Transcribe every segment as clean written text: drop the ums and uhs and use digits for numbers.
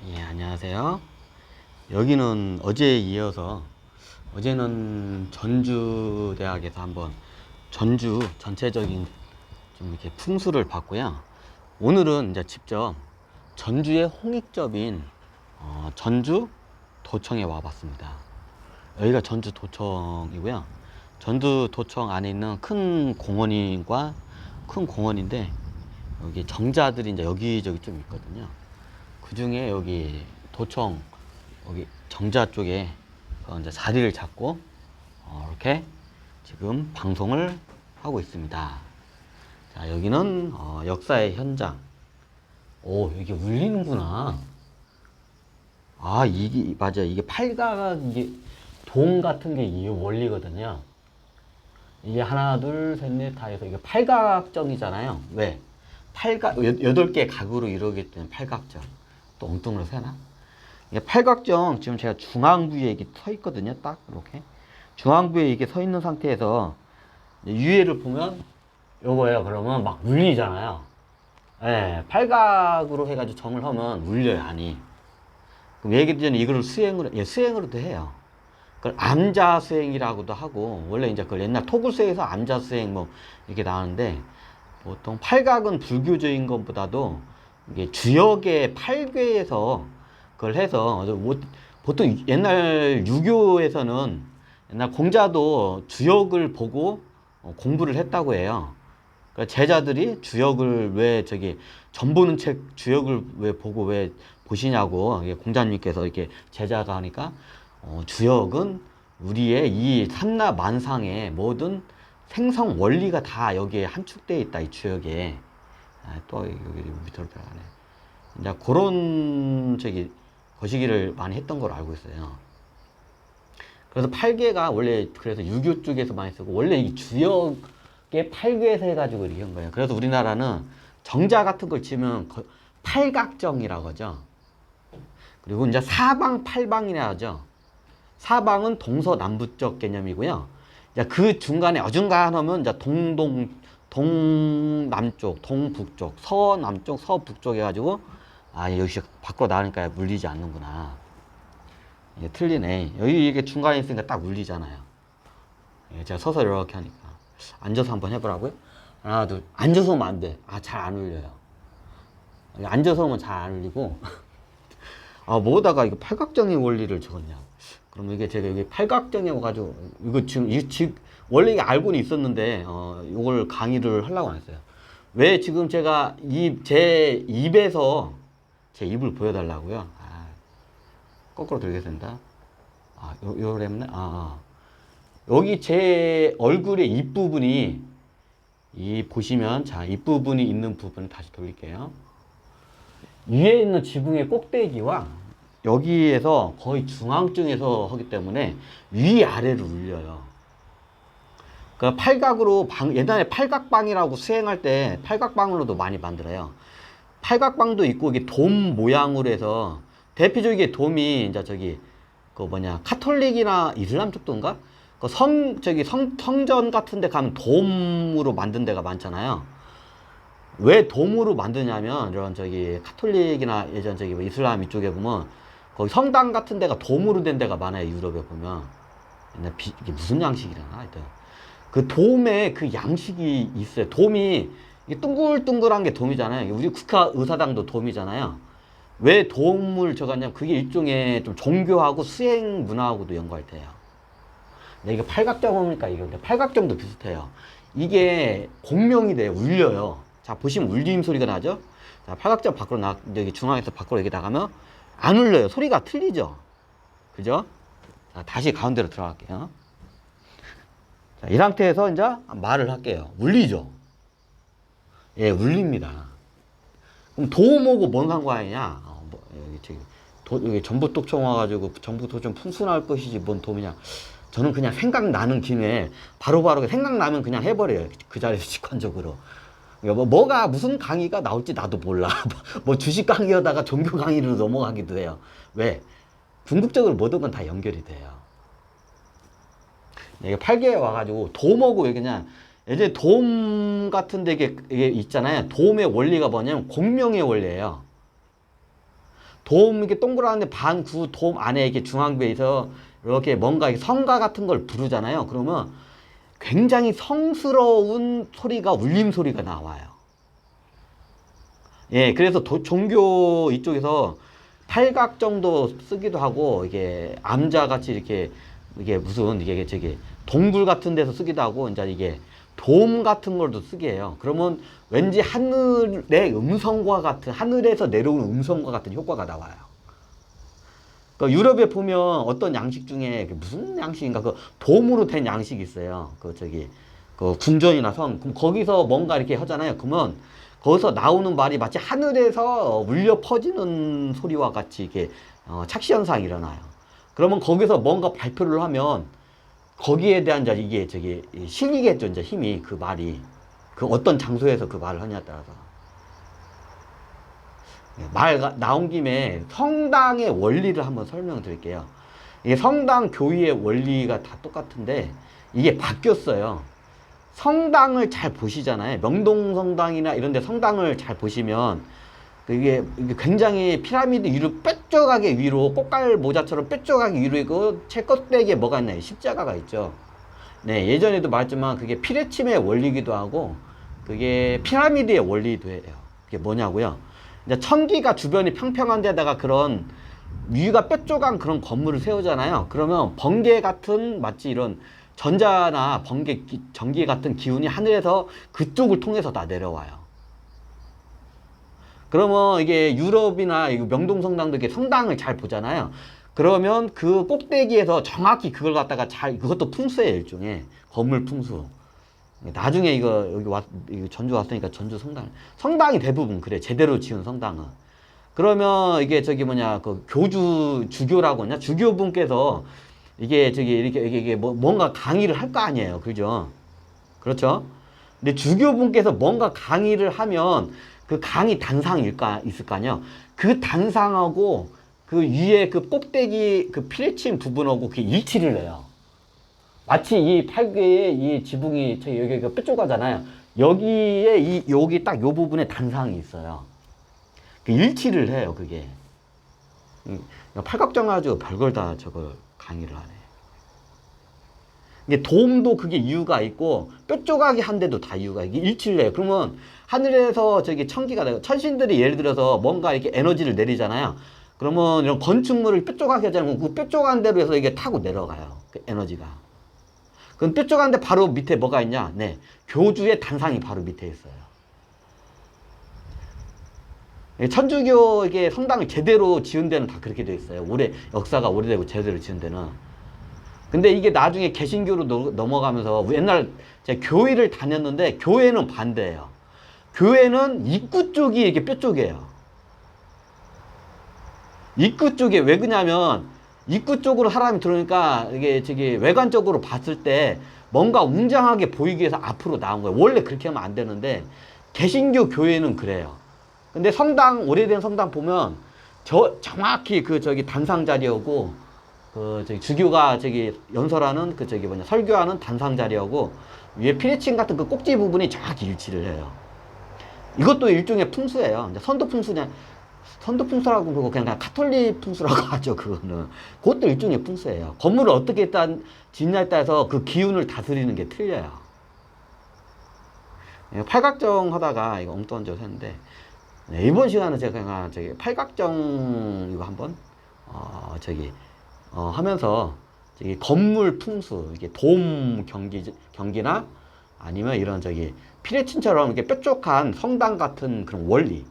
예, 안녕하세요. 여기는 어제에 이어서 어제는 전주대학에서 한번 전주 전체적인 좀 이렇게 풍수를 봤고요. 오늘은 이제 직접 전주의 홍익점인 전주 도청에 와봤습니다. 여기가 전주 도청이고요. 전주 도청 안에 있는 큰 공원과 큰 공원인데 여기 정자들이 이제 여기저기 좀 있거든요. 그 중에 여기 도청 여기 정자 쪽에 이제 자리를 잡고 이렇게 지금 방송을 하고 있습니다. 자, 여기는 역사의 현장. 오, 여기 울리는구나. 아, 이게 맞아. 이게 팔각 이게 동 같은 게 이 원리거든요. 이게 하나, 둘, 셋, 넷, 다 해서 이게 팔각정이잖아요. 왜? 여덟 개 각으로 이루어지기 때문에 팔각정. 또 엉뚱으로 세나? 이게 팔각정, 지금 제가 중앙부에 이게 서 있거든요. 딱, 이렇게. 중앙부에 이게 서 있는 상태에서, 위에를 보면, 요거예요. 그러면 막 울리잖아요. 예, 팔각으로 해가지고 정을 하면 울려요, 아니. 그럼 얘기 전에 이거를 수행으로도 해요. 그걸 암자수행이라고도 하고, 원래 이제 그걸 옛날 토굴수에서 암자수행 뭐, 이렇게 나오는데, 보통 팔각은 불교적인 것보다도 이게 주역의 팔괘에서 그걸 해서 보통 옛날 유교에서는 옛날 공자도 주역을 보고 공부를 했다고 해요. 그러니까 제자들이 주역을 왜 점 보는 책 주역을 왜 보고 왜 보시냐고 공자님께서 이렇게 제자가 하니까 주역은 우리의 이 삼라만상의 모든 생성 원리가 다 여기에 함축되어 있다, 이 주역에. 또 여기 밑으로 들어가네. 이제 그런 거시기를 많이 했던 걸로 알고 있어요. 그래서 팔괘가 원래 그래서 유교 쪽에서 많이 쓰고 원래 이 주역의 팔괘에서 해가지고 이렇게 한 거예요. 그래서 우리나라는 정자 같은 걸 치면 팔각정이라고 하죠. 그리고 이제 사방팔방이라 하죠. 사방은 동서남북쪽 개념이고요. 그 중간에 어중간하면 이제 동남쪽, 동북쪽, 서남쪽, 서북쪽 해가지고, 아, 여기 밖으로 나가니까 물리지 않는구나. 이게 틀리네. 여기 이게 중간에 있으니까 딱 물리잖아요. 예, 제가 서서 이렇게 하니까. 앉아서 한번 해보라고요? 하나, 둘. 앉아서 하면 안 돼. 아, 잘 안 울려요. 앉아서 하면 잘 안 울리고. 아, 뭐다가 이거 팔각정의 원리를 적었냐. 그럼 이게 제가 여기 팔각정에 와가지고, 지금, 원래 이게 알고는 있었는데, 이걸 강의를 하려고 안 했어요. 왜 지금 제가 제 입에서 제 입을 보여달라고요? 아, 거꾸로 들겠습니다. 아, 요랬네? 여기 제 얼굴의 입부분이, 보시면, 자, 입부분이 있는 부분을 다시 돌릴게요. 위에 있는 지붕의 꼭대기와 여기에서 거의 중앙쯤에서 하기 때문에 위아래로 울려요. 그러니까 팔각으로 옛날에 팔각방이라고 수행할 때 팔각방으로도 많이 만들어요. 팔각방도 있고 이게 돔 모양으로 해서 대표적인 돔이 이제 카톨릭이나 이슬람 쪽도인가? 성전 같은 데 가면 돔으로 만든 데가 많잖아요. 왜 돔으로 만드냐면 이런 카톨릭이나 예전 뭐 이슬람 이쪽에 보면 거기 성당 같은 데가 돔으로 된 데가 많아요. 유럽에 보면. 이게 무슨 양식이라나 하여튼 그 돔에 그 양식이 있어요. 돔이 이게 둥글둥글한 게 돔이잖아요. 우리 국가의사당도 돔이잖아요. 왜 돔을 적었냐면 그게 일종의 좀 종교하고 수행 문화하고도 연관돼요. 근데 이게 팔각정이니까 이게 팔각정도 비슷해요. 이게 공명이 돼요. 울려요. 자, 보시면 울림 소리가 나죠? 자, 팔각정 밖으로 여기 중앙에서 밖으로 이렇게 나가면 안 울려요. 소리가 틀리죠? 그죠? 자, 다시 가운데로 들어갈게요. 자, 이 상태에서 이제 말을 할게요. 울리죠? 예, 울립니다. 그럼 도움하고 뭔 상관이냐? 여기 전북도청 와가지고 전북도청 풍순할 것이지 뭔 도움이냐? 저는 그냥 생각나는 김에 바로바로 생각나면 그냥 해버려요. 그 자리에서 직관적으로. 뭐가 무슨 강의가 나올지 나도 몰라. 뭐 주식 강의하다가 종교 강의로 넘어가기도 해요. 왜? 궁극적으로 모든 건 다 연결이 돼요. 이게 팔계에 와가지고 돔하고 그냥 예전에 돔 같은 데 이게 있잖아요. 돔의 원리가 뭐냐면 공명의 원리예요. 돔 이렇게 동그란데 반구 돔 안에 이렇게 중앙부에서 이렇게 뭔가 성가 같은 걸 부르잖아요. 그러면 굉장히 성스러운 소리가 울림 소리가 나와요. 예, 그래서 종교 이쪽에서 팔각 정도 쓰기도 하고 이게 암자 같이 이렇게 이게 무슨 이게 저기 동굴 같은 데서 쓰기도 하고 이제 이게 돔 같은 걸도 쓰게 해요. 그러면 왠지 하늘의 음성과 같은 하늘에서 내려오는 음성과 같은 효과가 나와요. 그러니까 유럽에 보면 어떤 양식 중에 무슨 양식인가 그 돔으로 된 양식이 있어요. 그 저기 그 궁전이나 성 그럼 거기서 뭔가 이렇게 하잖아요. 그러면 거기서 나오는 말이 마치 하늘에서 울려 퍼지는 소리와 같이 이렇게 착시 현상이 일어나요. 그러면 거기서 뭔가 발표를 하면 거기에 대한 이제 이게 저기 신이겠죠. 이제 힘이 그 말이 그 어떤 장소에서 그 말을 하냐에 따라서 말 나온 김에 성당의 원리를 한번 설명드릴게요. 이게 성당 교의의 원리가 다 똑같은데 이게 바뀌었어요. 성당을 잘 보시잖아요. 명동성당이나 이런 데 성당을 잘 보시면 이게 굉장히 피라미드 위로 뾰족하게 위로 꽃갈 모자처럼 뾰족하게 위로 있고 채껍데기에 뭐가 있나요? 십자가가 있죠. 네, 예전에도 말했지만 그게 피레침의 원리이기도 하고 그게 피라미드의 원리도 해요. 그게 뭐냐고요? 이제 천기가 주변이 평평한 데다가 그런 위가 뾰족한 그런 건물을 세우잖아요. 그러면 번개 같은 마치 이런 전자나 번개, 전기 같은 기운이 하늘에서 그쪽을 통해서 다 내려와요. 그러면 이게 유럽이나 명동성당도 이렇게 성당을 잘 보잖아요. 그러면 그 꼭대기에서 정확히 그걸 갖다가 잘, 그것도 풍수예요, 일종의. 건물 풍수. 나중에 이거, 이거 전주 왔으니까 전주 성당. 성당이 대부분 그래, 제대로 지은 성당은. 그러면 이게 저기 뭐냐, 그 주교라고 하냐? 주교분께서 이게 저기 이게 뭔가 강의를 할 거 아니에요. 그죠? 그렇죠? 근데 주교분께서 뭔가 강의를 하면 그 강의 단상이 있을 거 아니에요. 그 단상하고 그 위에 그 꼭대기 그 피레침 부분하고 그 일치를 해요. 마치 이 팔괘의 이 지붕이 여기가 뾰족하잖아요. 여기에 여기 딱 요 부분에 단상이 있어요. 그 일치를 해요, 그게. 팔각정 가지고 별걸 다 저걸 강의를 하네. 이게 돔도 그게 이유가 있고 뾰족하게 한 데도 다 이유가 이게 일치를 해요. 그러면 하늘에서 저기 천기가 되고 천신들이 예를 들어서 뭔가 이렇게 에너지를 내리잖아요. 그러면 이런 건축물을 뾰족하게 하자면 그 뾰족한 데로 해서 이게 타고 내려가요. 그 에너지가. 그럼 뾰족한 데 바로 밑에 뭐가 있냐? 네. 교주의 단상이 바로 밑에 있어요. 천주교 이게 성당을 제대로 지은 데는 다 그렇게 돼 있어요. 역사가 오래되고 제대로 지은 데는. 근데 이게 나중에 개신교로 넘어가면서 옛날 제가 교회를 다녔는데 교회는 반대예요. 교회는 입구 쪽이 이렇게 뾰족해요. 입구 쪽에 왜 그러냐면 입구 쪽으로 사람이 들어오니까 이게 저기 외관적으로 봤을 때 뭔가 웅장하게 보이기 위해서 앞으로 나온 거예요. 원래 그렇게 하면 안 되는데 개신교 교회는 그래요. 근데 오래된 성당 보면 정확히 그 저기 단상 자리하고 그 저기 주교가 저기 연설하는 그 저기 설교하는 단상 자리하고 위에 피레침 같은 그 꼭지 부분이 정확히 일치를 해요. 이것도 일종의 풍수예요. 선도 풍수라고 그러고 그냥 카톨릭 풍수라고 하죠. 그거는 그것도 일종의 풍수예요. 건물을 어떻게 일단 짓냐에 따라서 그 기운을 다스리는 게 틀려요. 팔각정 하다가 이거 엉뚱한 짓 했는데 이번 시간은 제가 그냥 저기 팔각정 이거 한번 하면서 저기 건물 풍수 이게 돔 경기나 아니면 이런 저기 피레침처럼 이렇게 뾰족한 성당 같은 그런 원리.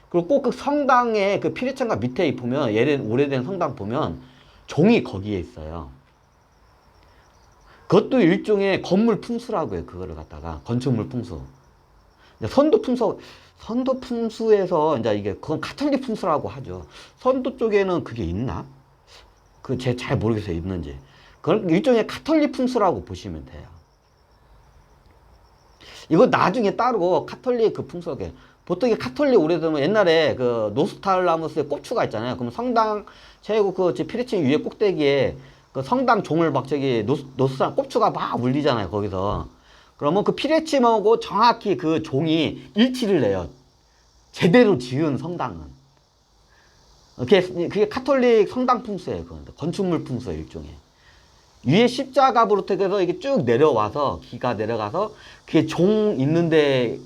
그리고 꼭 그 성당의 그 피레침과 밑에 보면 오래된 성당 보면 종이 거기에 있어요. 그것도 일종의 건물 풍수라고 해요. 그거를 갖다가 건축물 풍수. 선도 풍수에서 이제 이게 그건 카톨릭 풍수라고 하죠. 선도 쪽에는 그게 있나? 제가 잘 모르겠어요. 있는지. 그건 일종의 카톨릭 풍수라고 보시면 돼요. 이거 나중에 따로 카톨릭 그 풍수에 보통 이게 카톨릭 오래되면 옛날에 그 노스탈라무스의 꼽추가 있잖아요. 그럼 성당 최고 그 피레침 위에 꼭대기에 그 성당 종을 막 저기 노스탈 꼽추가 막 울리잖아요. 거기서. 그러면 그 피레침하고 정확히 그 종이 일치를 해요. 제대로 지은 성당은. 그게 카톨릭 성당 풍수예요. 그건 건축물 풍수예요, 일종의. 위에 십자가부터 해서 이게 쭉 내려와서 기가 내려가서 그게 종 있는데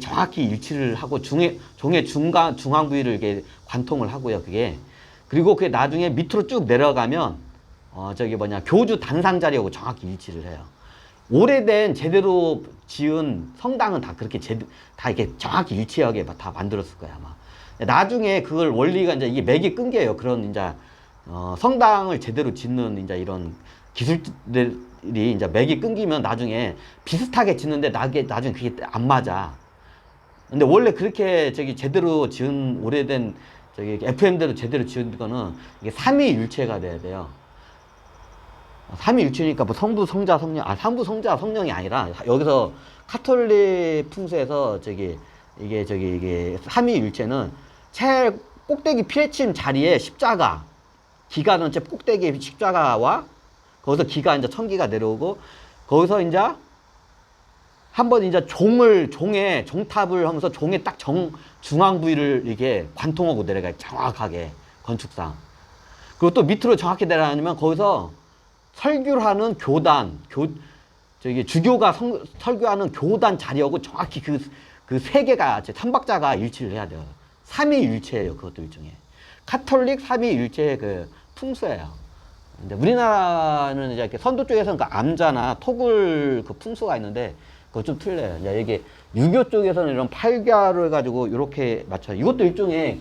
정확히 일치를 하고 종의 중앙 부위를 이렇게 관통을 하고요. 그게 그리고 그게 나중에 밑으로 쭉 내려가면 저기 뭐냐 교주 단상 자리하고 정확히 일치를 해요. 오래된 제대로 지은 성당은 다 그렇게 다 이렇게 정확히 일치하게 다 만들었을 거야 아마. 나중에 그걸 원리가 이제 이게 맥이 끊겨요. 그런 이제 성당을 제대로 짓는 이제 이런 기술들이 이제 맥이 끊기면 나중에 비슷하게 짓는데 나중에 그게 안 맞아. 근데 원래 그렇게 저기 제대로 지은 오래된 저기 FM대로 제대로 지은 거는 이게 삼위일체가 돼야 돼요. 삼위일체니까 뭐 성부, 성자, 성령, 삼부, 성자, 성령이 아니라 여기서 카톨릭 풍수에서 이게 삼위일체는 제일 꼭대기 피레침 자리에 십자가, 기가 전체 꼭대기 십자가와 거기서 기가 이제 천기가 내려오고 거기서 이제 한번 이제 종의 종탑을 하면서 종의 딱 중앙 부위를 이렇게 관통하고 내려가요. 정확하게 건축상. 그리고 또 밑으로 정확히 내려가면 거기서 설교를 하는 교단, 주교가 설교하는 교단 자리하고 정확히 그 세 개가 삼박자가 일치를 해야 돼요. 삼위일체예요. 그것도 일종의 카톨릭 삼위일체의 그 풍수예요. 근데 우리나라는 이제 이렇게 선도 쪽에서는 그 암자나 토굴 그 풍수가 있는데 그거 좀 틀려요. 이제 이게 유교 쪽에서는 이런 팔갸를 가지고 이렇게 맞춰요. 이것도 일종의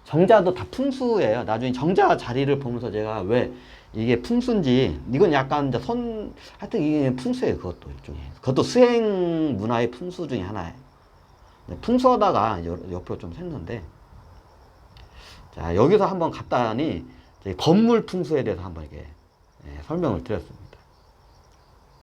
정자도 다 풍수예요. 나중에 정자 자리를 보면서 제가 왜 이게 풍수인지 이건 약간 이제 하여튼 이게 풍수예요. 그것도 일종의 그것도 수행 문화의 풍수 중에 하나예요. 풍수하다가 옆으로 좀 샜는데 자 여기서 한번 갔다니 건물 풍수에 대해서 한번 이렇게 설명을 드렸습니다.